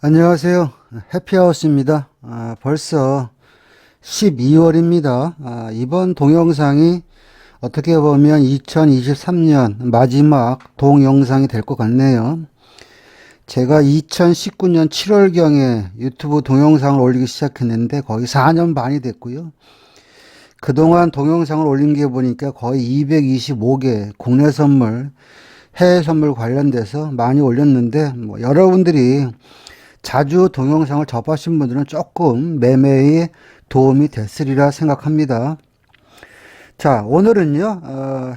안녕하세요. 해피하우스입니다. 벌써 12월입니다. 이번 동영상이 어떻게 보면 2023년 마지막 동영상이 될 것 같네요. 제가 2019년 7월경에 유튜브 동영상을 올리기 시작했는데 거의 4년 반이 됐고요. 그동안 동영상을 올린 게 보니까 거의 225개 국내 선물, 해외 선물 관련돼서 많이 올렸는데 여러분들이 자주 동영상을 접하신 분들은 조금 매매에 도움이 됐으리라 생각합니다. 자, 오늘은요,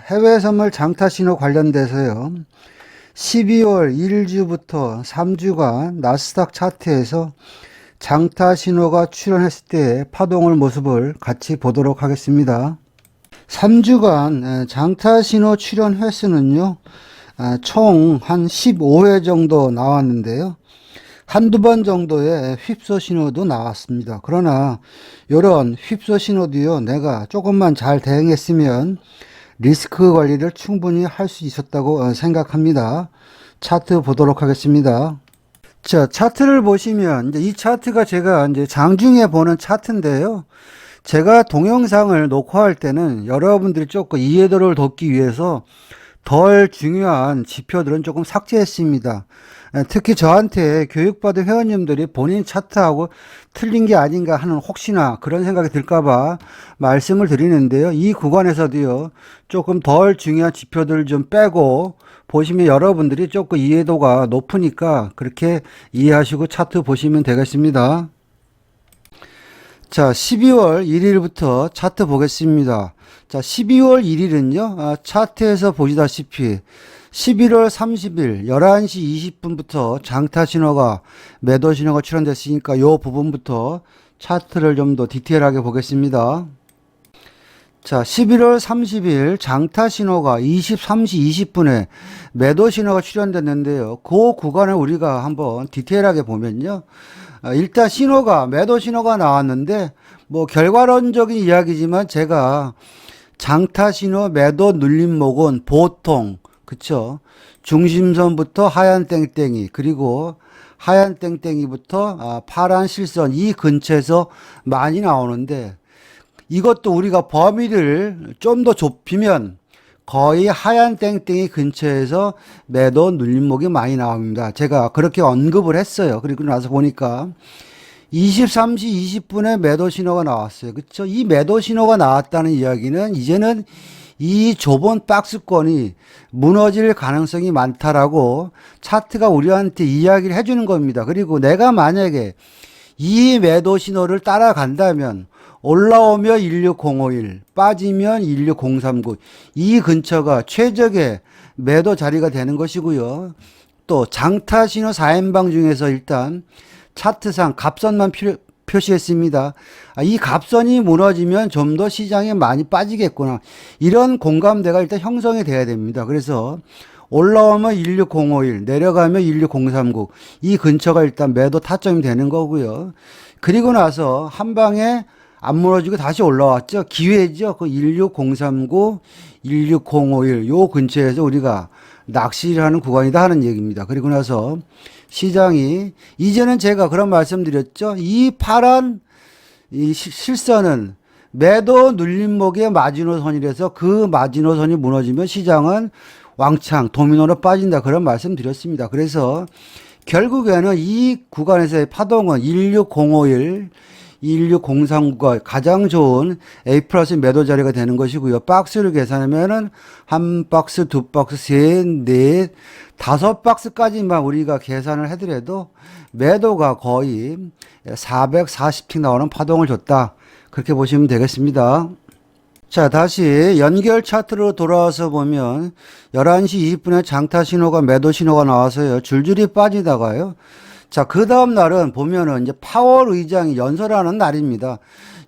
해외 선물 장타 신호 관련돼서요, 12월 1주부터 3주간 나스닥 차트에서 장타 신호가 출현했을 때의 파동을 모습을 같이 보도록 하겠습니다. 3주간 장타 신호 출현 횟수는요, 총 한 15회 정도 나왔는데요. 한두 번 정도의 휩소 신호도 나왔습니다. 그러나 이런 휩소 신호도요, 내가 조금만 잘 대응했으면 리스크 관리를 충분히 할 수 있었다고 생각합니다. 차트 보도록 하겠습니다. 자, 차트를 보시면 이제 이 차트가 제가 이제 장중에 보는 차트인데요. 제가 동영상을 녹화할 때는 여러분들이 조금 이해도를 돕기 위해서 덜 중요한 지표들은 조금 삭제했습니다. 특히 저한테 교육받은 회원님들이 본인 차트하고 틀린 게 아닌가 하는 혹시나 그런 생각이 들까봐 말씀을 드리는데요. 이 구간에서도요, 조금 덜 중요한 지표들을 좀 빼고 보시면 여러분들이 조금 이해도가 높으니까 그렇게 이해하시고 차트 보시면 되겠습니다. 자, 12월 1일부터 차트 보겠습니다. 자, 12월 1일은요, 차트에서 보시다시피 11월 30일 11시 20분부터 장타 신호가, 매도 신호가 출현됐으니까 요 부분부터 차트를 좀 더 디테일하게 보겠습니다. 자, 11월 30일 장타 신호가 23시 20분에 매도 신호가 출현됐는데요. 그 구간을 우리가 한번 디테일하게 보면요. 일단 신호가, 매도 신호가 나왔는데, 결과론적인 이야기지만 제가 장타 신호 매도 눌림목은 보통, 그쵸? 중심선부터 하얀 땡땡이, 그리고 하얀 땡땡이부터 파란 실선, 이 근처에서 많이 나오는데, 이것도 우리가 범위를 좀 더 좁히면 거의 하얀 땡땡이 근처에서 매도 눌림목이 많이 나옵니다. 제가 그렇게 언급을 했어요. 그리고 나서 보니까 23시 20분에 매도 신호가 나왔어요. 그렇죠? 이 매도 신호가 나왔다는 이야기는 이제는 이 좁은 박스권이 무너질 가능성이 많다라고 차트가 우리한테 이야기를 해주는 겁니다. 그리고 내가 만약에 이 매도 신호를 따라간다면 올라오면 16051, 빠지면 16039, 이 근처가 최적의 매도 자리가 되는 것이고요. 또 장타 신호 4인방 중에서 일단 차트상 갑선만 표시했습니다. 이 갑선이 무너지면 좀 더 시장에 많이 빠지겠구나. 이런 공감대가 일단 형성이 돼야 됩니다. 그래서 올라오면 16051, 내려가면 16039, 이 근처가 일단 매도 타점이 되는 거고요. 그리고 나서 한 방에 안 무너지고 다시 올라왔죠. 기회죠. 그 16039, 16051, 요 근처에서 우리가 낚시를 하는 구간이다 하는 얘기입니다. 그리고 나서 시장이, 이제는 제가 그런 말씀 드렸죠. 이 파란 이 실선은 매도 눌림목의 마지노선이라서 그 마지노선이 무너지면 시장은 왕창 도미노로 빠진다, 그런 말씀 드렸습니다. 그래서 결국에는 이 구간에서의 파동은 16051, 16039가 가장 좋은 A 플러스 매도 자리가 되는 것이고요. 박스를 계산하면은 한 박스, 두 박스, 셋, 넷, 다섯 박스까지만 우리가 계산을 해더라도 매도가 거의 440틱 나오는 파동을 줬다, 그렇게 보시면 되겠습니다. 자, 다시 연결 차트로 돌아와서 보면 11시 20분에 장타 신호가, 매도 신호가 나와서요, 줄줄이 빠지다가요. 자, 그 다음 날은 보면은 이제 파월 의장이 연설하는 날입니다.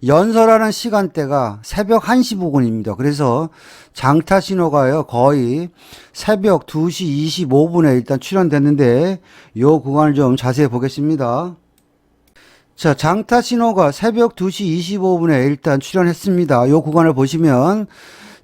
연설하는 시간대가 새벽 1시 부근입니다. 그래서 장타 신호가요, 거의 새벽 2시 25분에 일단 출현됐는데, 요 구간을 좀 자세히 보겠습니다. 자, 장타 신호가 새벽 2시 25분에 일단 출현했습니다. 요 구간을 보시면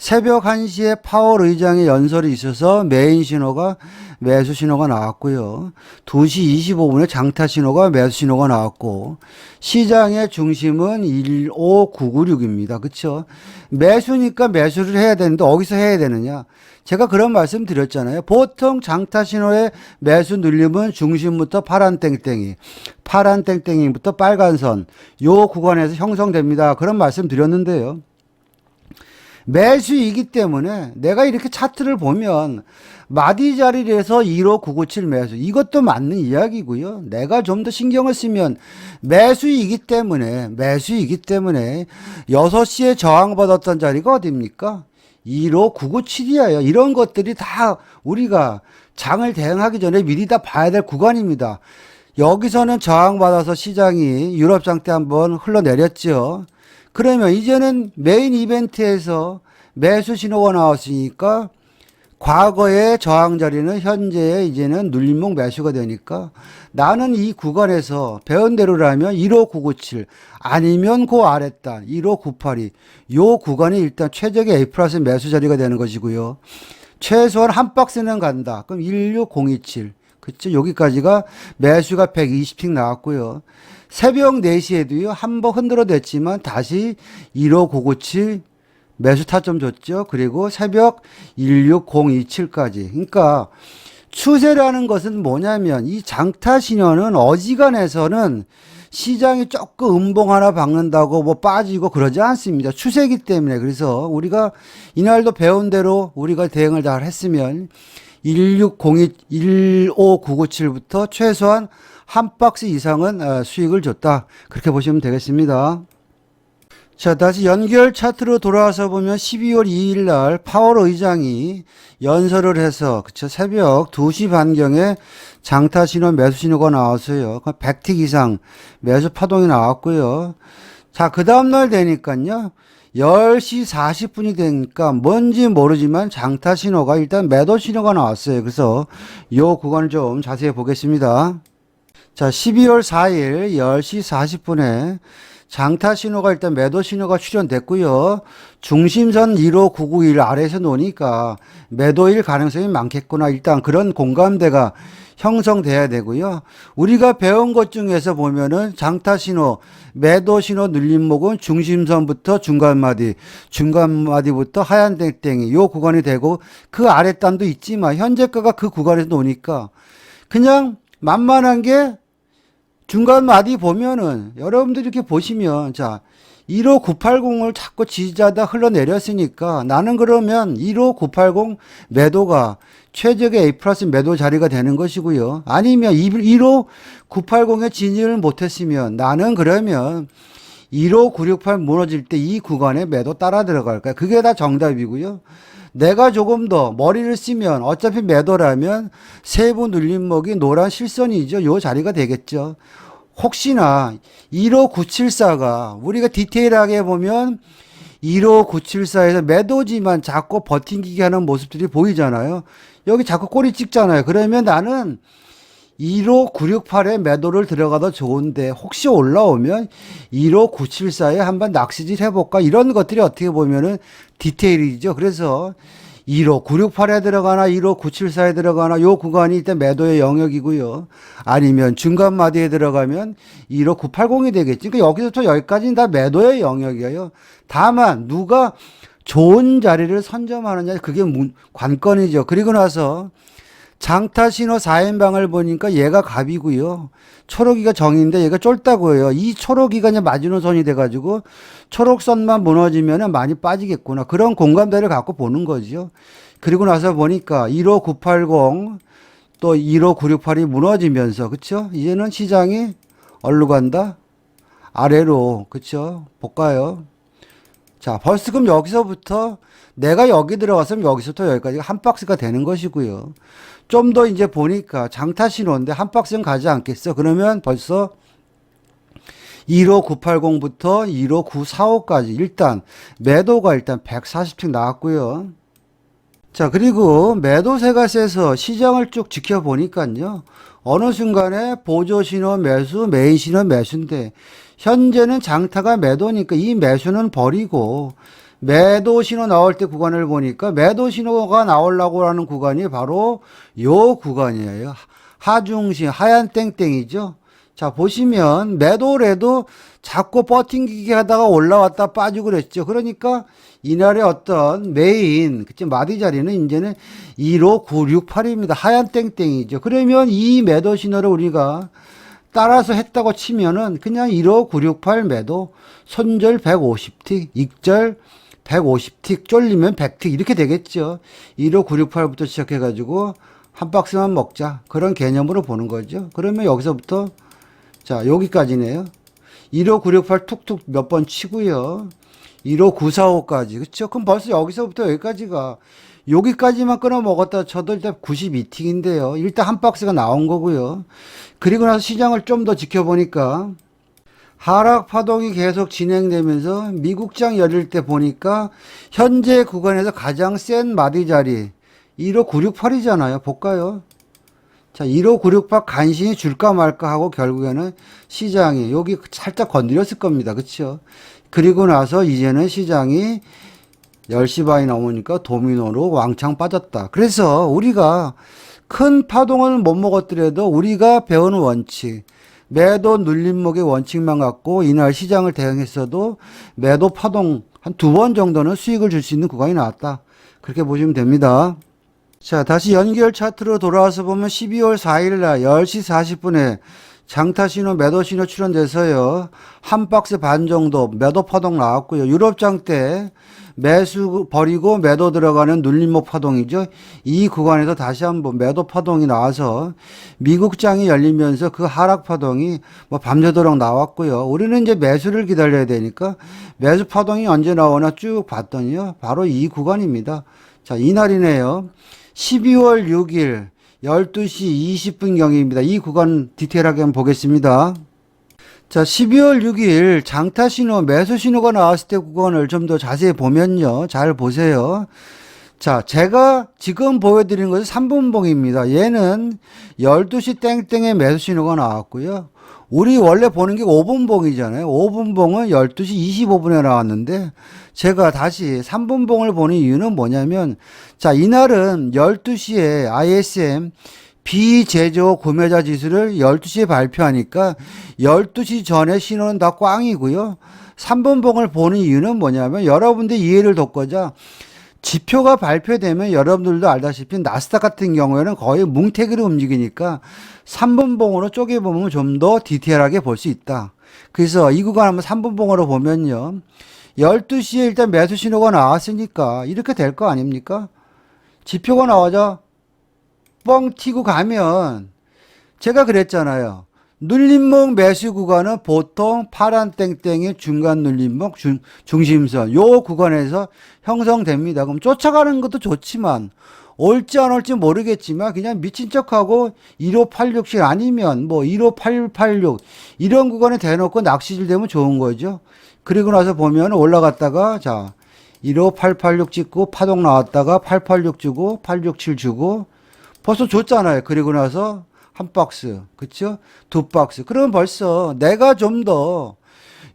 새벽 1시에 파월 의장의 연설이 있어서 메인 신호가 매수 신호가 나왔고요. 2시 25분에 장타 신호가 매수 신호가 나왔고, 시장의 중심은 15996입니다. 그쵸? 매수니까 매수를 해야 되는데 어디서 해야 되느냐? 제가 그런 말씀 드렸잖아요. 보통 장타 신호의 매수 눌림은 중심부터 파란 땡땡이, 파란 땡땡이부터 빨간 선, 요 구간에서 형성됩니다. 그런 말씀 드렸는데요. 매수이기 때문에 내가 이렇게 차트를 보면 마디 자리에서 15997 매수, 이것도 맞는 이야기고요. 내가 좀 더 신경을 쓰면 매수이기 때문에 6시에 저항받았던 자리가 어디입니까? 15997이에요. 이런 것들이 다 우리가 장을 대응하기 전에 미리 다 봐야 될 구간입니다. 여기서는 저항받아서 시장이 유럽장 때 한번 흘러내렸죠. 그러면 이제는 메인 이벤트에서 매수 신호가 나왔으니까 과거의 저항 자리는 현재의 이제는 눌림목 매수가 되니까 나는 이 구간에서 배운 대로라면 15997 아니면 그 아랫단 15982 요 구간이 일단 최적의 A 플러스 매수 자리가 되는 것이고요. 최소한 한 박스는 간다. 그럼 16027 그쵸? 여기까지가 매수가 120픽 나왔고요. 새벽 4시에도요, 한번 흔들어댔지만 다시 15997 매수 타점 줬죠. 그리고 새벽 16027까지. 그러니까 추세라는 것은 뭐냐면 이 장타 신호는 어지간해서는 시장이 조금 음봉 하나 박는다고 뭐 빠지고 그러지 않습니다. 추세이기 때문에. 그래서 우리가 이날도 배운 대로 우리가 대응을 잘 했으면 15997부터 최소한 한 박스 이상은 수익을 줬다. 그렇게 보시면 되겠습니다. 자, 다시 연결 차트로 돌아와서 보면 12월 2일 날 파월 의장이 연설을 해서 그쵸 새벽 2시 반경에 장타 신호 매수 신호가 나왔어요. 100틱 이상 매수 파동이 나왔고요. 자, 그 다음날 되니까요. 10시 40분이 되니까 뭔지 모르지만 장타 신호가 일단 매도 신호가 나왔어요. 그래서 이 구간을 좀 자세히 보겠습니다. 자, 12월 4일 10시 40분에 장타 신호가 일단 매도 신호가 출현됐고요. 중심선 15991 아래에서 노니까 매도일 가능성이 많겠구나. 일단 그런 공감대가 형성돼야 되고요. 우리가 배운 것 중에서 보면은 장타 신호, 매도 신호 눌림목은 중심선부터 중간마디부터 하얀 땡땡이 요 구간이 되고 그 아랫단도 있지만 현재가가 그 구간에서 노니까 그냥 만만한 게 중간 마디 보면은 여러분들이 이렇게 보시면 자 15980을 자꾸 지지하다 흘러내렸으니까 나는 그러면 15980 매도가 최적의 A 플러스 매도 자리가 되는 것이고요. 아니면 15980에 진입을 못했으면 나는 그러면 15968 무너질 때 이 구간에 매도 따라 들어갈 거야. 그게 다 정답이고요. 내가 조금 더 머리를 쓰면 어차피 매도라면 세부 눌림목이 노란 실선이죠. 요 자리가 되겠죠. 혹시나 15974가 우리가 디테일하게 보면 15974에서 매도지만 자꾸 버팅기게 하는 모습들이 보이잖아요. 여기 자꾸 꼬리 찍잖아요. 그러면 나는 15968에 매도를 들어가도 좋은데 혹시 올라오면 15974에 한번 낚시질 해볼까 이런 것들이 어떻게 보면은 디테일이죠. 그래서 15968에 들어가나 15974에 들어가나 요 구간이 일단 매도의 영역이고요. 아니면 중간 마디에 들어가면 15980이 되겠지. 그러니까 여기서부터 여기까지는 다 매도의 영역이에요. 다만 누가 좋은 자리를 선점하느냐 그게 관건이죠. 그리고 나서 장타 신호 4인방을 보니까 얘가 갑이고요. 초록이가 정인데 얘가 쫄다고요. 이 초록이가 이제 마지노선이 돼가지고 초록선만 무너지면 많이 빠지겠구나. 그런 공감대를 갖고 보는 거죠. 그리고 나서 보니까 15980 또 15968이 무너지면서 그쵸? 이제는 시장이 어디로 간다? 아래로 그쵸? 볼까요? 자, 벌써 그럼 여기서부터 내가 여기 들어갔으면 여기서부터 여기까지 한 박스가 되는 것이고요. 좀 더 이제 보니까 장타 신호인데 한 박스는 가지 않겠어. 그러면 벌써 15980부터 15945까지 일단 매도가 일단 140씩 나왔고요. 자, 그리고 매도세가 세서 시장을 쭉 지켜보니까요. 어느 순간에 보조 신호 매수, 메인 신호 매수인데 현재는 장타가 매도니까 이 매수는 버리고 매도 신호 나올 때 구간을 보니까 매도 신호가 나오려고 하는 구간이 바로 요 구간이에요. 하중심, 하얀 땡땡이죠. 자, 보시면 매도래도 자꾸 버팅기기 하다가 올라왔다 빠지고 그랬죠. 그러니까 이날의 어떤 메인, 그치, 마디 자리는 이제는 15968입니다. 하얀 땡땡이죠. 그러면 이 매도 신호를 우리가 따라서 했다고 치면은 그냥 15968 매도, 손절 150틱, 익절 150틱, 쫄리면 100틱 이렇게 되겠죠. 15968부터 시작해가지고 한 박스만 먹자. 그런 개념으로 보는 거죠. 그러면 여기서부터 자, 여기까지네요. 15968 툭툭 몇 번 치고요. 15945까지. 그쵸? 그럼 벌써 여기서부터 여기까지만 끊어 먹었다 쳐도 일단 92틱인데요. 일단 한 박스가 나온 거고요. 그리고 나서 시장을 좀 더 지켜보니까 하락 파동이 계속 진행되면서 미국장 열릴 때 보니까 현재 구간에서 가장 센 마디 자리 15968이잖아요. 볼까요? 자, 15968 간신히 줄까 말까 하고 결국에는 시장이 여기 살짝 건드렸을 겁니다. 그쵸? 그리고 나서 이제는 시장이 10시 반이 넘으니까 도미노로 왕창 빠졌다. 그래서 우리가 큰 파동을 못 먹었더라도 우리가 배우는 원칙, 매도 눌림목의 원칙만 갖고 이날 시장을 대응했어도 매도 파동 한 2번 정도는 수익을 줄 수 있는 구간이 나왔다. 그렇게 보시면 됩니다. 자, 다시 연결 차트로 돌아와서 보면 12월 4일 날 10시 40분에 장타 신호, 매도 신호 출현돼서요. 한 박스 반 정도 매도 파동 나왔고요. 유럽장 때 매수 버리고 매도 들어가는 눌림목 파동이죠. 이 구간에서 다시 한번 매도 파동이 나와서 미국장이 열리면서 그 하락 파동이 뭐 밤새도록 나왔고요. 우리는 이제 매수를 기다려야 되니까 매수 파동이 언제 나오나 쭉 봤더니요. 바로 이 구간입니다. 자, 이날이네요. 12월 6일 12시 20분 경입니다. 이 구간 디테일하게 한번 보겠습니다. 자, 12월 6일 장타 신호, 매수 신호가 나왔을 때 구간을 좀 더 자세히 보면요. 잘 보세요. 자, 제가 지금 보여드리는 것은 3분봉입니다. 얘는 12시 땡땡에 매수 신호가 나왔고요. 우리 원래 보는 게 5분봉이잖아요. 5분봉은 12시 25분에 나왔는데 제가 다시 3분봉을 보는 이유는 뭐냐면 자, 이날은 12시에 ISM 비제조 구매자 지수를 12시에 발표하니까 12시 전에 신호는 다 꽝이고요. 3분봉을 보는 이유는 뭐냐면 여러분들 이해를 돕고자 지표가 발표되면 여러분들도 알다시피 나스닥 같은 경우에는 거의 뭉태기로 움직이니까 3분봉으로 쪼개보면 좀 더 디테일하게 볼 수 있다. 그래서 이 구간 한번 3분봉으로 보면요. 12시에 일단 매수 신호가 나왔으니까 이렇게 될 거 아닙니까? 지표가 나오자 뻥 튀고 가면 제가 그랬잖아요. 눌림목 매수 구간은 보통 파란 땡땡의 중간 눌림목 중심선 요 구간에서 형성됩니다. 그럼 쫓아가는 것도 좋지만 올지 안 올지 모르겠지만 그냥 미친 척하고 15867 아니면 뭐 15886 이런 구간에 대놓고 낚시질 되면 좋은 거죠. 그리고 나서 보면 올라갔다가 자 15886 찍고 파동 나왔다가 886 주고 867 주고 벌써 줬잖아요. 그리고 나서 한 박스, 그쵸? 두 박스. 그러면 벌써 내가 좀 더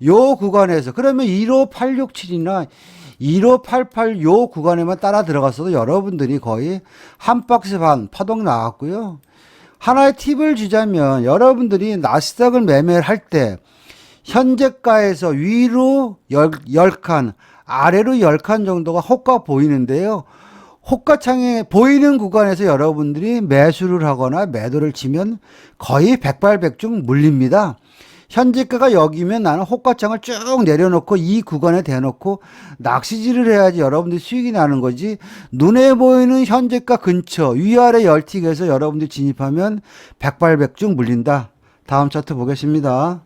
요 구간에서 그러면 15867이나 1588 요 구간에만 따라 들어갔어도 여러분들이 거의 한 박스 반 파동 나왔고요. 하나의 팁을 주자면 여러분들이 나스닥을 매매를 할 때 현재가에서 위로 10칸, 아래로 10칸 정도가 호가 보이는데요. 호가창에 보이는 구간에서 여러분들이 매수를 하거나 매도를 치면 거의 백발백중 물립니다. 현재가가 여기면 나는 호가창을 쭉 내려놓고 이 구간에 대놓고 낚시질을 해야지 여러분들이 수익이 나는 거지. 눈에 보이는 현재가 근처 위아래 열틱에서 여러분들이 진입하면 백발백중 물린다. 다음 차트 보겠습니다.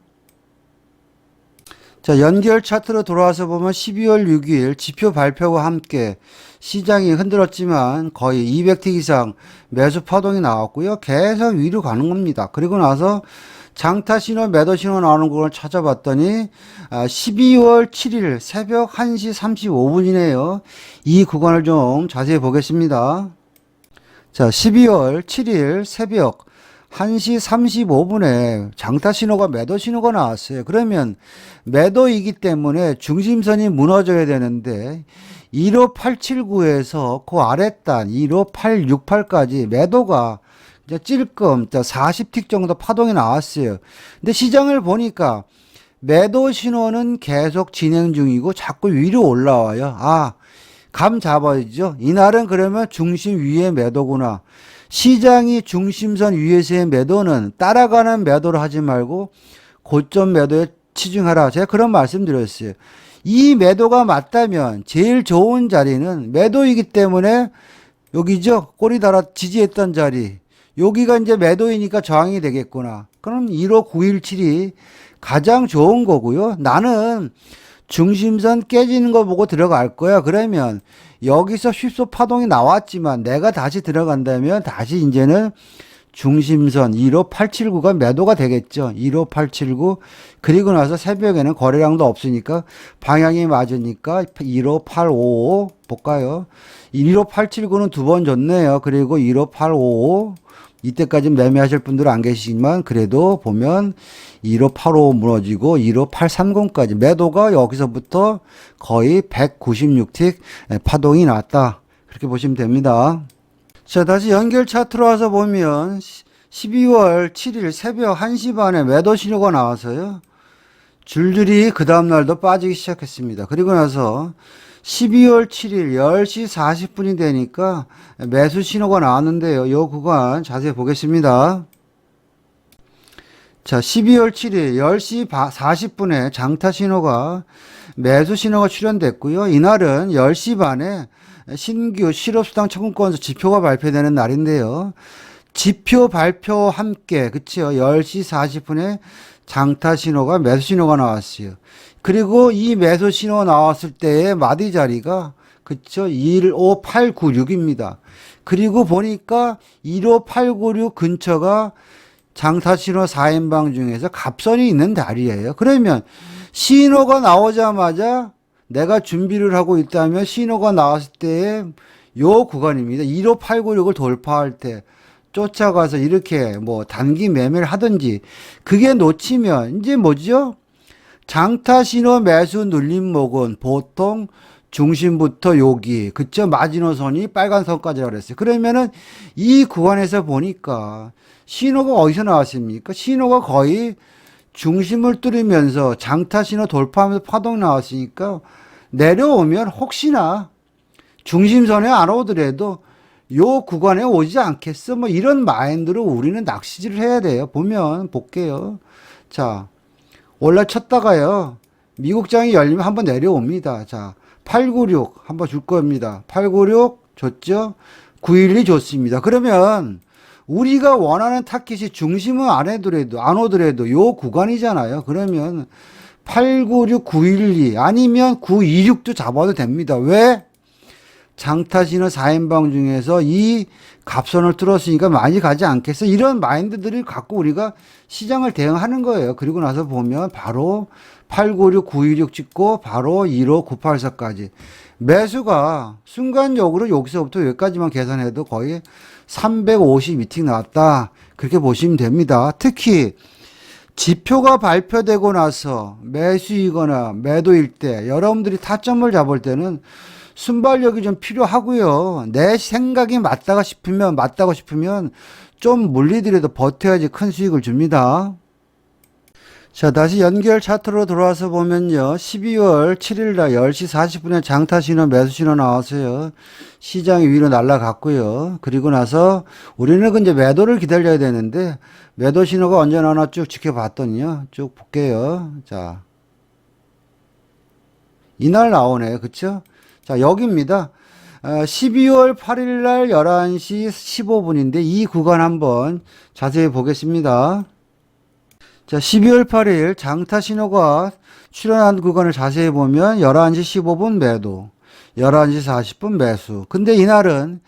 자, 연결 차트로 돌아와서 보면 12월 6일 지표 발표와 함께 시장이 흔들었지만 거의 200틱 이상 매수 파동이 나왔고요. 계속 위로 가는 겁니다. 그리고 나서 장타 신호, 매도 신호 나오는 걸 찾아봤더니 12월 7일 새벽 1시 35분이네요. 이 구간을 좀 자세히 보겠습니다. 자, 12월 7일 새벽 1시 35분에 장타 신호가 매도 신호가 나왔어요. 그러면 매도이기 때문에 중심선이 무너져야 되는데 15879에서 그 아랫단 15868까지 매도가 이제 찔끔 40틱 정도 파동이 나왔어요. 근데 시장을 보니까 매도 신호는 계속 진행 중이고 자꾸 위로 올라와요. 아, 감 잡아야죠. 이날은 그러면 중심 위에 매도구나. 시장이 중심선 위에서의 매도는 따라가는 매도를 하지 말고 고점 매도에 치중하라. 제가 그런 말씀 드렸어요. 이 매도가 맞다면 제일 좋은 자리는 매도이기 때문에 여기죠. 꼬리 달아 지지했던 자리. 여기가 이제 매도이니까 저항이 되겠구나. 그럼 15917이 가장 좋은 거고요. 나는 중심선 깨지는 거 보고 들어갈 거야. 그러면 여기서 쉽소 파동이 나왔지만 내가 다시 들어간다면 다시 이제는 중심선 15879가 매도가 되겠죠. 15879. 그리고 나서 새벽에는 거래량도 없으니까 방향이 맞으니까 15855 볼까요? 15879는 두 번 줬네요. 그리고 15855 이때까지 매매하실 분들은 안 계시지만 그래도 보면 15855 무너지고 15830까지 매도가 여기서부터 거의 196틱 파동이 났다. 그렇게 보시면 됩니다. 자, 다시 연결 차트로 와서 보면 12월 7일 새벽 1시 반에 매도 신호가 나와서요. 줄줄이 그 다음날도 빠지기 시작했습니다. 그리고 나서 12월 7일 10시 40분이 되니까 매수 신호가 나왔는데요. 이 구간 자세히 보겠습니다. 자, 12월 7일 10시 40분에 장타 신호가 매수 신호가 출현됐고요. 이날은 10시 반에 신규 실업수당 청구권 지표가 발표되는 날인데요. 지표 발표 함께 그쵸 10시 40분에 장타 신호가 매수 신호가 나왔어요. 그리고 이 매수 신호 나왔을 때의 마디 자리가 그쵸 15896입니다. 그리고 보니까 15896 근처가 장타 신호 4인방 중에서 갑선이 있는 자리예요. 그러면 신호가 나오자마자 내가 준비를 하고 있다면 신호가 나왔을 때의 요 구간입니다. 15896을 돌파할 때 쫓아가서 이렇게 뭐 단기 매매를 하든지 그게 놓치면 이제 뭐죠? 장타 신호 매수 눌림목은 보통 중심부터 여기 그쵸 마지노선이 빨간 선까지라고 그랬어요. 그러면은 이 구간에서 보니까 신호가 어디서 나왔습니까? 신호가 거의 중심을 뚫으면서 장타 신호 돌파하면서 파동 나왔으니까 내려오면 혹시나 중심선에 안 오더라도 요 구간에 오지 않겠어? 뭐 이런 마인드로 우리는 낚시질을 해야 돼요. 보면 볼게요. 자, 올라쳤다가요. 미국장이 열리면 한번 내려옵니다. 자, 896 한번 줄 겁니다. 896 줬죠? 912 줬습니다. 그러면 우리가 원하는 타깃이 중심은 안 오더라도 요 구간이잖아요. 그러면 896, 912 아니면 926도 잡아도 됩니다. 왜? 장타 신호 4인방 중에서 이 갑선을 뚫었으니까 많이 가지 않겠어? 이런 마인드들을 갖고 우리가 시장을 대응하는 거예요. 그리고 나서 보면 바로 896, 926 찍고 바로 15, 984까지. 매수가 순간적으로 여기서부터 여기까지만 계산해도 거의 352틱 나왔다. 그렇게 보시면 됩니다. 특히 지표가 발표되고 나서 매수이거나 매도일 때 여러분들이 타점을 잡을 때는 순발력이 좀 필요하고요. 내 생각이 맞다고 싶으면 좀 물리더라도 버텨야지 큰 수익을 줍니다. 자, 다시 연결 차트로 돌아와서 보면요. 12월 7일 날 10시 40분에 장타 신호, 매수 신호 나왔어요. 시장이 위로 날아갔고요. 그리고 나서 우리는 이제 매도를 기다려야 되는데 매도 신호가 언제 나오나 쭉 지켜봤더니요. 쭉 볼게요. 자, 이날 나오네요. 그쵸? 자, 여기입니다. 12월 8일 날 11시 15분인데 이 구간 한번 자세히 보겠습니다. 자, 12월 8일 장타 신호가 출현한 구간을 자세히 보면 11시 15분 매도, 11시 40분 매수. 근데 이날은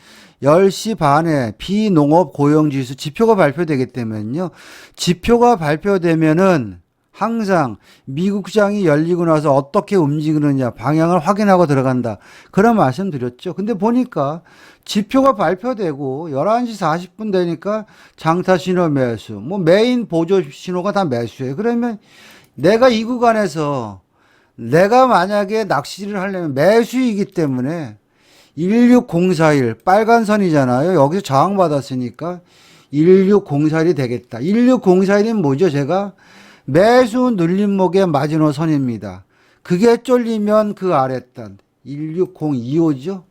10시 반에 비농업 고용지수 지표가 발표되기 때문에요. 지표가 발표되면은 항상 미국 시장이 열리고 나서 어떻게 움직이느냐 방향을 확인하고 들어간다. 그런 말씀 드렸죠. 근데 보니까 지표가 발표되고 11시 40분 되니까 장타 신호 매수, 뭐 메인 보조 신호가 다 매수예요. 그러면 내가 이 구간에서 내가 만약에 낚시를 하려면 매수이기 때문에 16041 빨간 선이잖아요. 여기서 저항받았으니까 16041이 되겠다. 16041은 뭐죠? 제가 매수 눌림목의 마지노선입니다. 그게 쫄리면 그 아랫단 16025죠.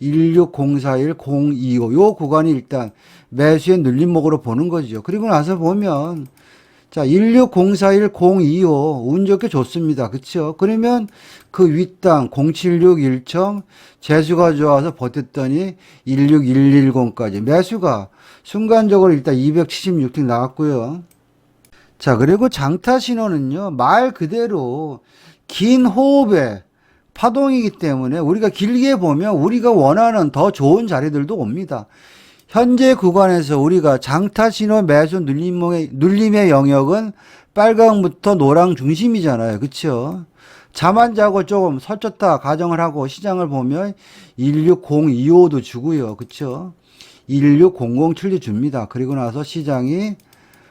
16041 025 요 구간이 일단 매수의 눌림목으로 보는 거죠. 그리고 나서 보면 자, 16041 025 운 좋게 좋습니다. 그쵸? 그러면 그 윗당 076 일청 재수가 좋아서 버텼더니 16110까지 매수가 순간적으로 일단 276팅 나왔고요. 자, 그리고 장타 신호는요, 말 그대로 긴 호흡의 파동이기 때문에 우리가 길게 보면 우리가 원하는 더 좋은 자리들도 옵니다. 현재 구간에서 우리가 장타 신호 매수 눌림의 영역은 빨강부터 노랑 중심이잖아요. 그쵸? 잠 안 자고 조금 설쳤다 가정을 하고 시장을 보면 16025도 주고요. 그쵸? 16007도 줍니다. 그리고 나서 시장이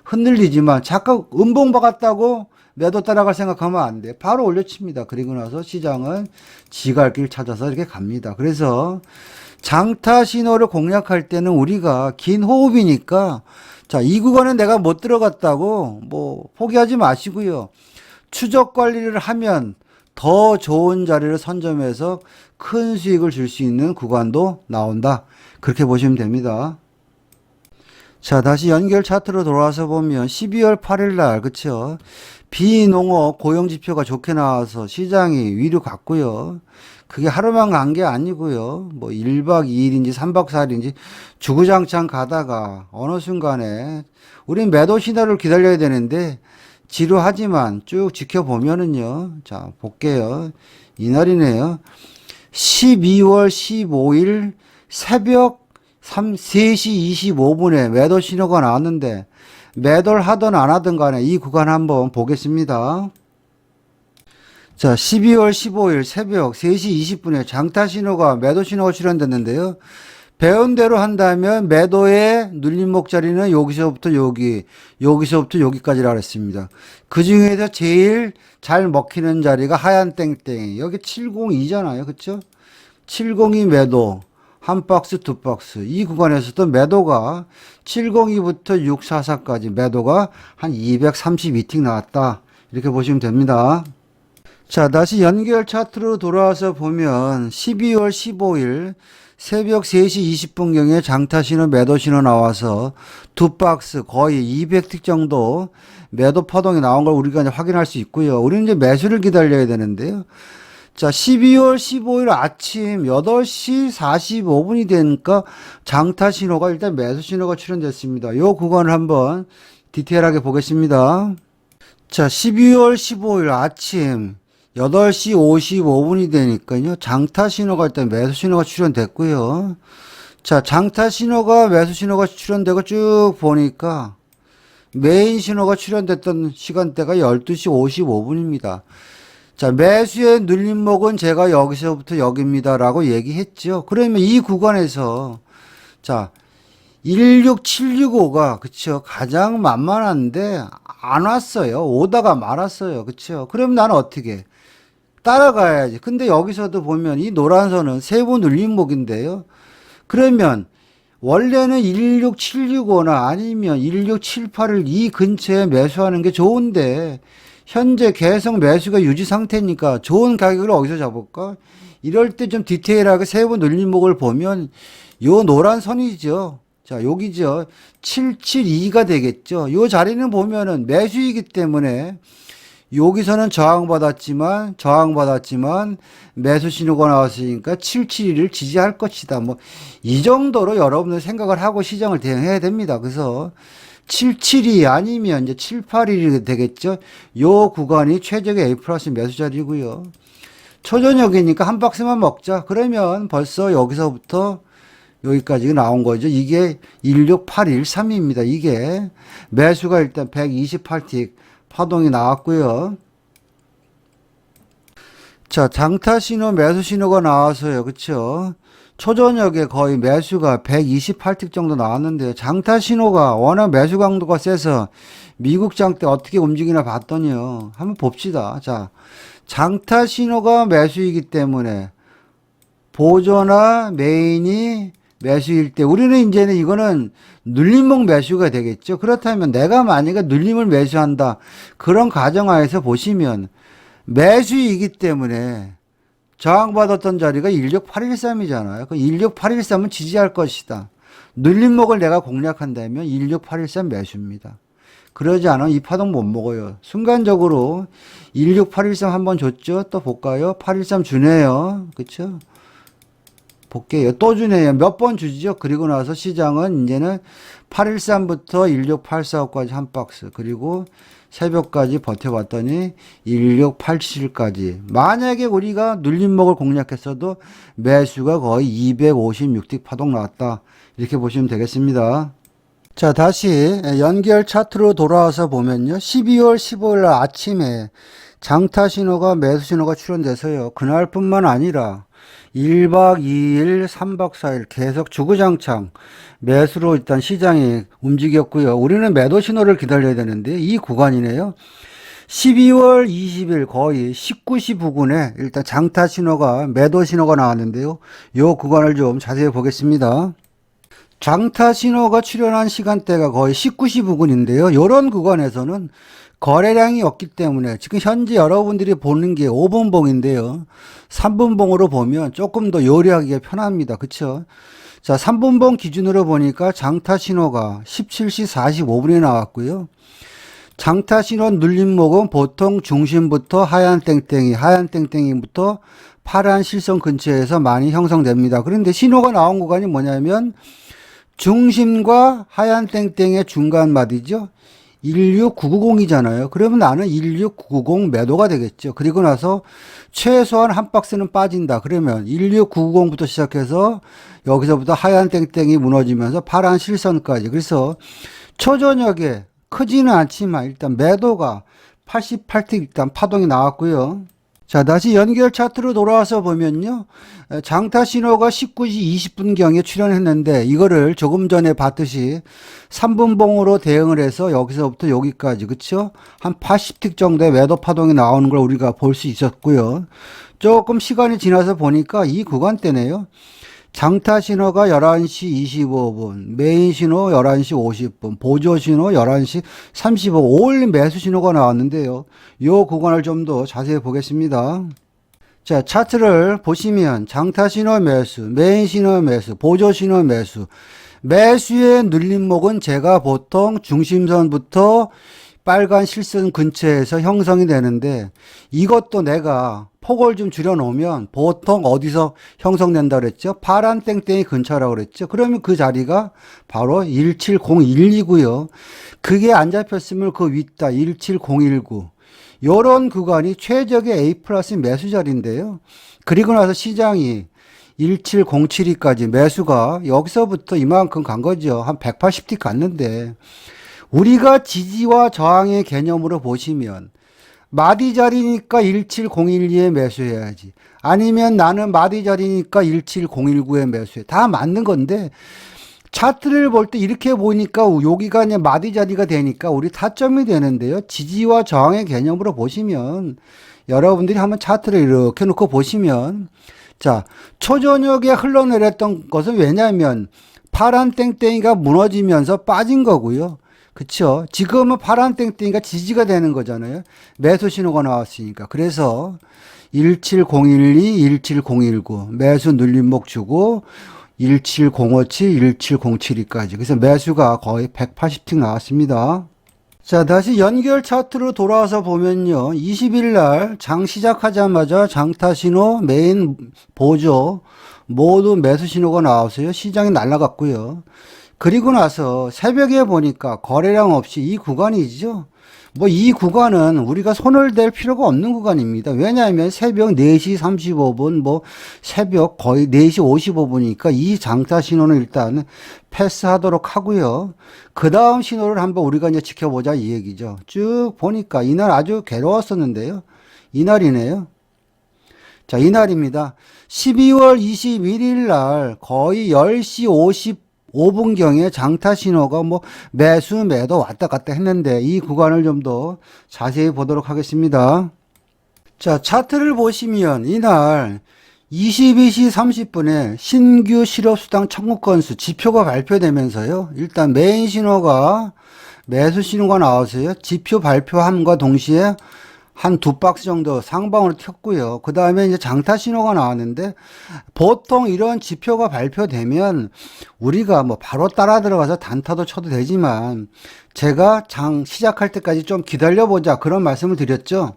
흔들리지만 자꾸 음봉 박았다고 매도 따라갈 생각하면 안 돼. 바로 올려칩니다. 그리고 나서 시장은 지갈 길 찾아서 이렇게 갑니다. 그래서 장타 신호를 공략할 때는 우리가 긴 호흡이니까 자, 이 구간에 내가 못 들어갔다고 뭐 포기하지 마시고요. 추적 관리를 하면 더 좋은 자리를 선점해서 큰 수익을 줄 수 있는 구간도 나온다. 그렇게 보시면 됩니다. 자, 다시 연결 차트로 돌아와서 보면 12월 8일 날, 그쵸? 비농업 고용지표가 좋게 나와서 시장이 위로 갔고요. 그게 하루만 간 게 아니고요. 뭐 1박 2일인지 3박 4일인지 주구장창 가다가 어느 순간에 우린 매도 신호를 기다려야 되는데 지루하지만 쭉 지켜보면은요. 자, 볼게요. 이날이네요. 12월 15일 새벽 3시 25분에 매도 신호가 나왔는데 매도를 하든 안 하든 간에 이 구간 한번 보겠습니다. 자, 12월 15일 새벽 3시 20분에 장타 신호가 매도 신호가 출현됐는데요. 배운 대로 한다면 매도의 눌림목 자리는 여기서부터 여기, 여기서부터 여기까지라 그랬습니다. 그 중에서 제일 잘 먹히는 자리가 하얀 땡땡이. 여기 702잖아요. 그쵸? 702 매도. 한 박스, 두 박스. 이 구간에서도 매도가 702부터 644까지 매도가 한 232틱 나왔다. 이렇게 보시면 됩니다. 자, 다시 연결 차트로 돌아와서 보면 12월 15일 새벽 3시 20분경에 장타 신호 매도 신호 나와서 두 박스 거의 200틱 정도 매도 파동이 나온 걸 우리가 이제 확인할 수 있고요. 우리는 이제 매수를 기다려야 되는데요. 자, 12월 15일 아침 8시 45분이 되니까 장타 신호가 일단 매수 신호가 출현됐습니다. 요 구간을 한번 디테일하게 보겠습니다. 자, 12월 15일 아침 8시 55분이 되니까요. 장타 신호가 일단 매수 신호가 출현됐고요. 자, 장타 신호가 매수 신호가 출현되고 쭉 보니까 메인 신호가 출현됐던 시간대가 12시 55분입니다. 자, 매수의 눌림목은 제가 여기서부터 여기입니다. 라고 얘기했죠. 그러면 이 구간에서, 자, 16765가, 그쵸. 가장 만만한데, 안 왔어요. 오다가 말았어요. 그쵸. 그럼 나는 어떻게? 따라가야지. 근데 여기서도 보면 이 노란 선은 세부 눌림목인데요. 그러면, 원래는 16765나 아니면 16781을 이 근처에 매수하는 게 좋은데, 현재 계속 매수가 유지 상태니까 좋은 가격을 어디서 잡을까? 이럴 때 좀 디테일하게 세부 눌림목을 보면 요 노란 선이죠. 자, 여기죠. 772가 되겠죠. 요 자리는 보면은 매수이기 때문에 여기서는 저항받았지만 매수 신호가 나왔으니까 772를 지지할 것이다. 뭐 이 정도로 여러분들 생각을 하고 시장을 대응해야 됩니다. 그래서 772 아니면 이제 781이 되겠죠. 요 구간이 최적의 A 플러스 매수 자리고요. 초저녁이니까 한 박스만 먹자. 그러면 벌써 여기서부터 여기까지 나온 거죠. 이게 16813입니다. 이게 매수가 일단 128틱 파동이 나왔고요. 자, 장타 신호, 매수 신호가 나와서요. 그쵸? 초저녁에 거의 매수가 128틱 정도 나왔는데요. 장타 신호가 워낙 매수 강도가 세서 미국장 때 어떻게 움직이나 봤더니요. 한번 봅시다. 자, 장타 신호가 매수이기 때문에 보조나 메인이 매수일 때 우리는 이제는 이거는 눌림목 매수가 되겠죠. 그렇다면 내가 만약에 눌림을 매수한다. 그런 가정하에서 보시면 매수이기 때문에 저항받았던 자리가 16813이잖아요. 그 16813은 지지할 것이다. 눌림목을 내가 공략한다면 16813 매수입니다. 그러지 않으면 이 파동 못 먹어요. 순간적으로 16813 한번 줬죠. 또 볼까요? 813 주네요. 그쵸? 볼게요. 또 주네요. 몇 번 주죠. 그리고 나서 시장은 이제는 813부터 16845까지 한 박스. 그리고 새벽까지 버텨봤더니 16877까지. 만약에 우리가 눌림목을 공략했어도 매수가 거의 256틱 파동 나왔다. 이렇게 보시면 되겠습니다. 자, 다시 연결 차트로 돌아와서 보면요. 12월 15일 날 아침에 장타 신호가 매수 신호가 출현돼서요. 그날뿐만 아니라 1박 2일, 3박 4일 계속 주구장창 매수로 일단 시장이 움직였고요. 우리는 매도 신호를 기다려야 되는데 이 구간이네요. 12월 20일 거의 19시 부근에 일단 장타 신호가 매도 신호가 나왔는데요. 이 구간을 좀 자세히 보겠습니다. 장타 신호가 출현한 시간대가 거의 19시 부근인데요. 이런 구간에서는 거래량이 없기 때문에 지금 현재 여러분들이 보는 게 5분봉인데요. 3분봉으로 보면 조금 더 요리하기가 편합니다. 그쵸? 자, 3분봉 기준으로 보니까 장타 신호가 17시 45분에 나왔고요. 장타 신호 눌림목은 보통 중심부터 하얀 땡땡이부터 파란 실선 근처에서 많이 형성됩니다. 그런데 신호가 나온 구간이 뭐냐면 중심과 하얀 땡땡의 중간 마디죠. 16990이잖아요. 그러면 나는 16990 매도가 되겠죠. 그리고 나서 최소한 한 박스는 빠진다. 그러면 16990부터 시작해서 여기서부터 하얀 땡땡이 무너지면서 파란 실선까지. 그래서 초저녁에 크지는 않지만 일단 매도가 88틱 일단 파동이 나왔고요. 자, 다시 연결 차트로 돌아와서 보면요. 장타 신호가 19시 20분경에 출현했는데 이거를 조금 전에 봤듯이 3분봉으로 대응을 해서 여기서부터 여기까지 그쵸? 한 80틱 정도의 매도 파동이 나오는 걸 우리가 볼 수 있었고요. 조금 시간이 지나서 보니까 이 구간대네요. 장타 신호가 11시 25분, 메인 신호 11시 50분, 보조 신호 11시 35분, 올 매수 신호가 나왔는데요. 이 구간을 좀 더 자세히 보겠습니다. 자, 차트를 보시면 장타 신호 매수, 메인 신호 매수, 보조 신호 매수, 매수의 눌림목은 제가 보통 중심선부터 빨간 실선 근처에서 형성이 되는데 이것도 내가 폭을 좀 줄여놓으면 보통 어디서 형성된다 그랬죠? 파란 땡땡이 근처라고 그랬죠? 그러면 그 자리가 바로 17012고요. 그게 안 잡혔으면 그 윗다 17019. 요런 구간이 최적의 A 플러스 매수 자리인데요. 그리고 나서 시장이 17072까지 매수가 여기서부터 이만큼 간 거죠. 한 180티 갔는데 우리가 지지와 저항의 개념으로 보시면 마디 자리니까 17012에 매수해야지. 아니면 나는 마디 자리니까 17019에 매수해. 다 맞는 건데 차트를 볼 때 이렇게 보니까 여기가 이제 마디 자리가 되니까 우리 타점이 되는데요. 지지와 저항의 개념으로 보시면 여러분들이 한번 차트를 이렇게 놓고 보시면 자, 초저녁에 흘러내렸던 것은 왜냐하면 파란 땡땡이가 무너지면서 빠진 거고요. 그쵸? 지금은 파란 땡땡이가 지지가 되는 거잖아요. 매수 신호가 나왔으니까. 그래서 17012, 17019 매수 눌림목 주고 17057, 17072까지. 그래서 매수가 거의 180틱 나왔습니다. 자, 다시 연결 차트로 돌아와서 보면요. 20일 날 장 시작하자마자 장타 신호, 메인 보조 모두 매수 신호가 나와서요. 시장이 날아갔고요. 그리고 나서 새벽에 보니까 거래량 없이 이 구간이죠. 뭐 이 구간은 우리가 손을 댈 필요가 없는 구간입니다. 왜냐하면 새벽 4시 35분, 뭐 새벽 거의 4시 55분이니까 이 장타 신호는 일단 패스하도록 하고요. 그 다음 신호를 한번 우리가 이제 지켜보자 이 얘기죠. 쭉 보니까 이날 아주 괴로웠었는데요. 이날이네요. 자, 이날입니다. 12월 21일 날 거의 10시 55분경에 장타 신호가 뭐 매수, 매도 왔다 갔다 했는데 이 구간을 좀 더 자세히 보도록 하겠습니다. 자, 차트를 보시면 이날 22시 30분에 신규 실업수당 청구 건수 지표가 발표되면서요. 일단 메인 신호가 매수 신호가 나왔어요. 지표 발표함과 동시에 한 두 박스 정도 상방으로 튀었고요. 그 다음에 이제 장타 신호가 나왔는데 보통 이런 지표가 발표되면 우리가 뭐 바로 따라 들어가서 단타도 쳐도 되지만 제가 장 시작할 때까지 좀 기다려보자 그런 말씀을 드렸죠.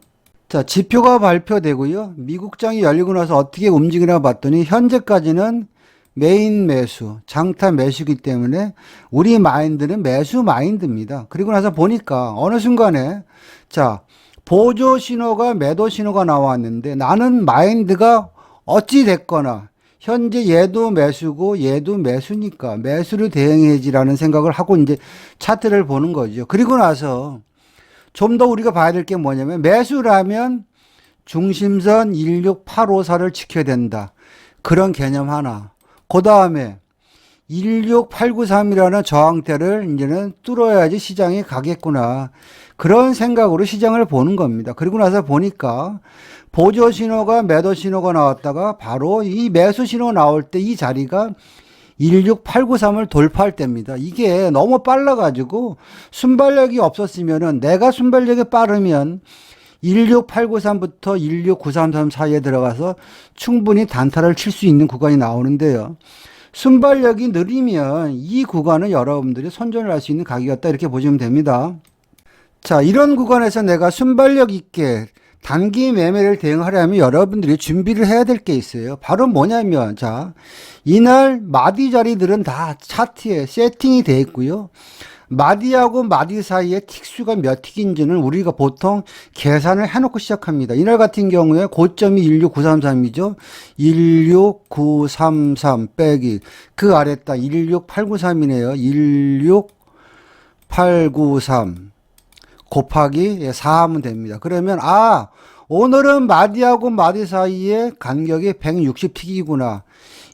자, 지표가 발표되고요. 미국장이 열리고 나서 어떻게 움직이나 봤더니 현재까지는 메인 매수, 장타 매수이기 때문에 우리 마인드는 매수 마인드입니다. 그리고 나서 보니까 어느 순간에 자, 보조 신호가 매도 신호가 나왔는데 나는 마인드가 어찌 됐거나 현재 얘도 매수고 얘도 매수니까 매수를 대응해야지라는 생각을 하고 이제 차트를 보는 거죠. 그리고 나서 좀 더 우리가 봐야 될 게 뭐냐면 매수라면 중심선 16854를 지켜야 된다. 그런 개념 하나. 그 다음에 16893이라는 저항대를 이제는 뚫어야지 시장이 가겠구나. 그런 생각으로 시장을 보는 겁니다. 그리고 나서 보니까 보조 신호가 매도 신호가 나왔다가 바로 이 매수 신호 나올 때 이 자리가 16893을 돌파할 때입니다. 이게 너무 빨라가지고 순발력이 없었으면은 내가 순발력이 빠르면 16893부터 16933 사이에 들어가서 충분히 단타를 칠 수 있는 구간이 나오는데요. 순발력이 느리면 이 구간은 여러분들이 선전을 할 수 있는 각이었다 이렇게 보시면 됩니다. 자, 이런 구간에서 내가 순발력 있게 단기 매매를 대응하려면 여러분들이 준비를 해야 될 게 있어요. 바로 뭐냐면 자, 이날 마디 자리들은 다 차트에 세팅이 되어 있고요. 마디하고 마디 사이에 틱수가 몇 틱인지는 우리가 보통 계산을 해놓고 시작합니다. 이날 같은 경우에 고점이 16933이죠. 16933 빼기 그 아래 딱 16893이네요. 16893 곱하기 4 하면 됩니다. 그러면 오늘은 마디하고 마디 사이에 간격이 160틱이구나.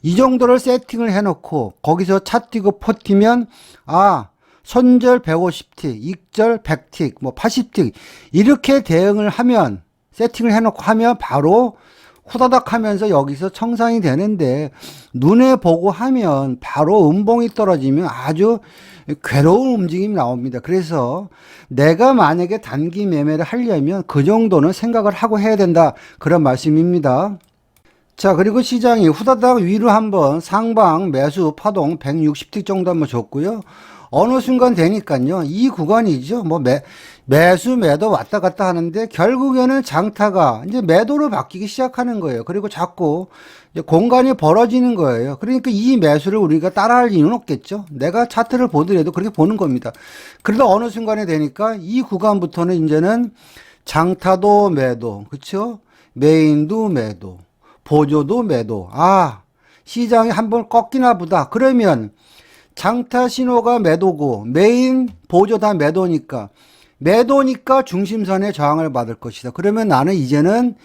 이 정도를 세팅을 해놓고 거기서 차 뛰고 포 뛰면 손절 150틱, 익절 100틱, 뭐 80틱 이렇게 대응을 하면 세팅을 해놓고 하면 바로 후다닥 하면서 여기서 청산이 되는데 눈에 보고 하면 바로 음봉이 떨어지면 아주 괴로운 움직임이 나옵니다. 그래서 내가 만약에 단기 매매를 하려면 그 정도는 생각을 하고 해야 된다. 그런 말씀입니다. 자, 그리고 시장이 후다닥 위로 한번 상방 매수 파동 160틱 정도 한번 줬고요. 어느 순간 되니까요. 이 구간이죠. 뭐 매수 매도 왔다 갔다 하는데 결국에는 장타가 이제 매도로 바뀌기 시작하는 거예요. 그리고 자꾸 이제 공간이 벌어지는 거예요. 그러니까 이 매수를 우리가 따라할 이유는 없겠죠. 내가 차트를 보더라도 그렇게 보는 겁니다. 그러다 어느 순간에 되니까 이 구간부터는 이제는 장타도 매도, 그렇죠? 메인도 매도, 보조도 매도. 시장이 한번 꺾이나 보다. 그러면 장타 신호가 매도고 메인 보조 다 매도니까 중심선에 저항을 받을 것이다. 그러면 나는 이제는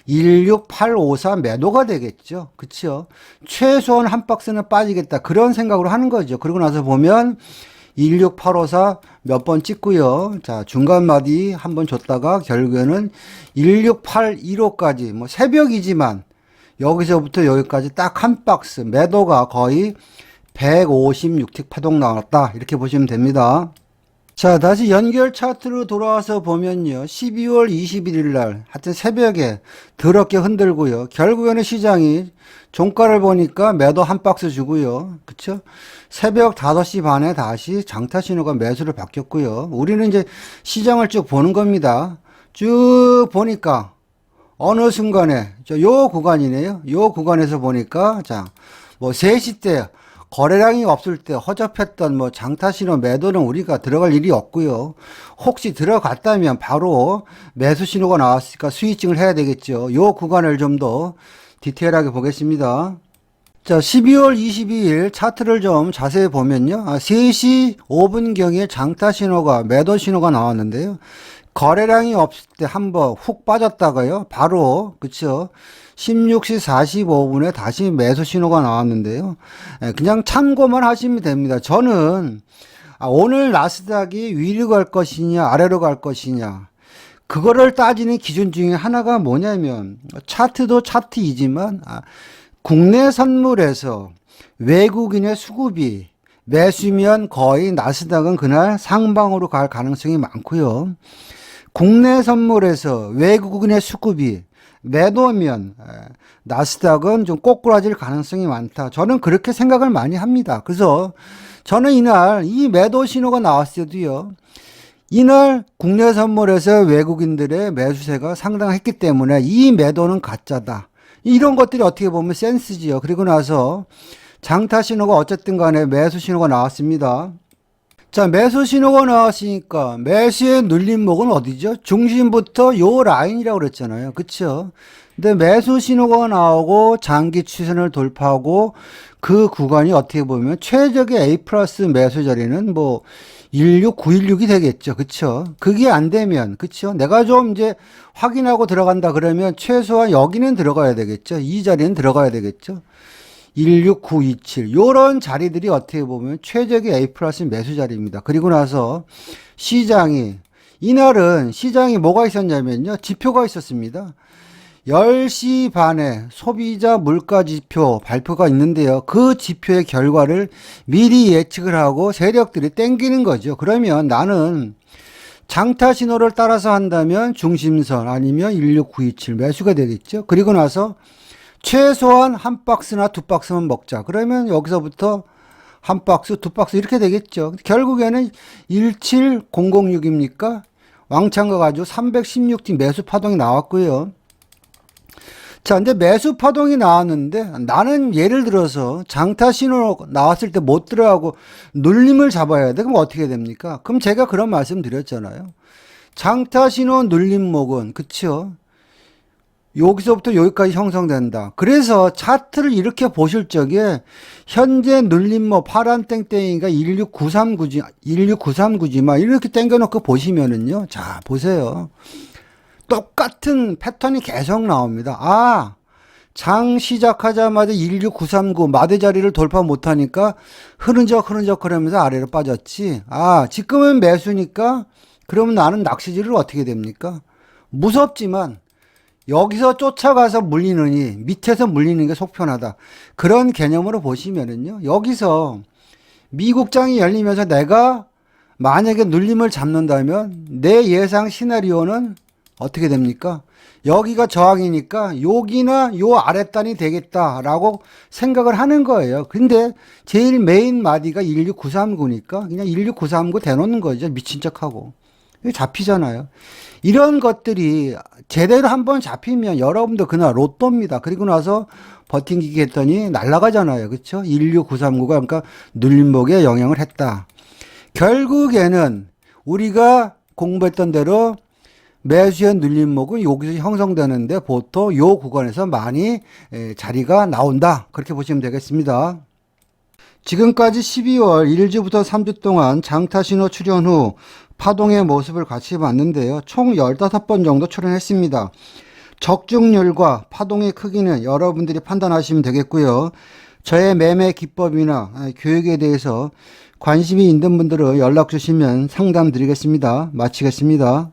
16854 매도가 되겠죠. 그렇죠? 최소한 한 박스는 빠지겠다. 그런 생각으로 하는 거죠. 그러고 나서 보면 16854 몇 번 찍고요. 자, 중간 마디 한번 줬다가 결국에는 16815까지 뭐 새벽이지만 여기서부터 여기까지 딱 한 박스 매도가 거의 156틱 파동 나왔다. 이렇게 보시면 됩니다. 자, 다시 연결 차트로 돌아와서 보면요. 12월 21일 날 하여튼 새벽에 더럽게 흔들고요. 결국에는 시장이 종가를 보니까 매도 한 박스 주고요. 그쵸? 새벽 5시 반에 다시 장타 신호가 매수를 바뀌었고요. 우리는 이제 시장을 쭉 보는 겁니다. 쭉 보니까 어느 순간에 요 구간이네요. 요 구간에서 보니까 자, 뭐 3시 때 거래량이 없을 때 허접했던 뭐 장타신호 매도는 우리가 들어갈 일이 없고요. 혹시 들어갔다면 바로 매수 신호가 나왔으니까 스위칭을 해야 되겠죠. 요 구간을 좀 더 디테일하게 보겠습니다. 자, 12월 22일 차트를 좀 자세히 보면요. 3시 5분경에 장타 신호가, 매도 신호가 나왔는데요. 거래량이 없을 때 한번 훅 빠졌다가요. 바로, 그쵸. 16시 45분에 다시 매수 신호가 나왔는데요. 그냥 참고만 하시면 됩니다. 저는 오늘 나스닥이 위로 갈 것이냐, 아래로 갈 것이냐. 그거를 따지는 기준 중에 하나가 뭐냐면, 차트도 차트이지만, 국내 선물에서 외국인의 수급이 매수면 거의 나스닥은 그날 상방으로 갈 가능성이 많고요. 국내 선물에서 외국인의 수급이 매도면 나스닥은 좀 꼬꾸라질 가능성이 많다. 저는 그렇게 생각을 많이 합니다. 그래서 저는 이날 이 매도 신호가 나왔을 때도요. 이날 국내 선물에서 외국인들의 매수세가 상당했기 때문에 이 매도는 가짜다. 이런 것들이 어떻게 보면 센스지요. 그리고 나서 장타 신호가 어쨌든 간에 매수 신호가 나왔습니다. 자, 매수 신호가 나왔으니까 매수의 눌림목은 어디죠? 중심부터 요 라인이라고 그랬잖아요. 그쵸? 근데 매수 신호가 나오고 장기 추세선을 돌파하고 그 구간이 어떻게 보면 최적의 A 플러스 매수 자리는 뭐 16916이 되겠죠. 그쵸? 그게 안 되면, 그쵸? 내가 좀 이제 확인하고 들어간다 그러면 최소한 여기는 들어가야 되겠죠. 이 자리는 들어가야 되겠죠. 16927. 요런 자리들이 어떻게 보면 최적의 A 플러스 매수 자리입니다. 그리고 나서 시장이, 이날은 시장이 뭐가 있었냐면요. 지표가 있었습니다. 10시 반에 소비자 물가 지표 발표가 있는데요. 그 지표의 결과를 미리 예측을 하고 세력들이 땡기는 거죠. 그러면 나는 장타 신호를 따라서 한다면 중심선 아니면 16927 매수가 되겠죠. 그리고 나서 최소한 한 박스나 두 박스만 먹자. 그러면 여기서부터 한 박스, 두 박스 이렇게 되겠죠. 결국에는 17006입니까? 왕창 가가지고 316팀 매수 파동이 나왔고요. 자, 근데 매수 파동이 나왔는데 나는 예를 들어서 장타 신호 나왔을 때 못 들어가고 눌림을 잡아야 돼. 그럼 어떻게 됩니까? 그럼 제가 그런 말씀 드렸잖아요. 장타 신호 눌림목은, 그쵸? 여기서부터 여기까지 형성된다. 그래서 차트를 이렇게 보실 적에 현재 눌림목 파란 땡땡이가 16939지, 16939지만 이렇게 땡겨놓고 보시면은요. 자, 보세요. 똑같은 패턴이 계속 나옵니다. 장 시작하자마자 16939 마대 자리를 돌파 못하니까 흐른적 그러면서 아래로 빠졌지. 지금은 매수니까 그러면 나는 낚시질을 어떻게 됩니까? 무섭지만 여기서 쫓아가서 물리느니 밑에서 물리는 게 속편하다. 그런 개념으로 보시면은요. 여기서 미국장이 열리면서 내가 만약에 눌림을 잡는다면 내 예상 시나리오는 어떻게 됩니까? 여기가 저항이니까 여기나 요 아랫단이 되겠다라고 생각을 하는 거예요. 근데 제일 메인 마디가 16939니까 그냥 16939 대놓는 거죠. 미친 척하고. 잡히잖아요. 이런 것들이 제대로 한번 잡히면 여러분도 그날 로또입니다. 그리고 나서 버팅기기 했더니 날아가잖아요. 그렇죠? 16939가 그러니까 눌림목에 영향을 했다. 결국에는 우리가 공부했던 대로 매수의 눌림목은 여기서 형성되는데 보통 요 구간에서 많이 자리가 나온다. 그렇게 보시면 되겠습니다. 지금까지 12월 1주부터 3주 동안 장타 신호 출현 후 파동의 모습을 같이 봤는데요. 총 15번 정도 출현했습니다. 적중률과 파동의 크기는 여러분들이 판단하시면 되겠고요. 저의 매매 기법이나 교육에 대해서 관심이 있는 분들은 연락 주시면 상담 드리겠습니다. 마치겠습니다.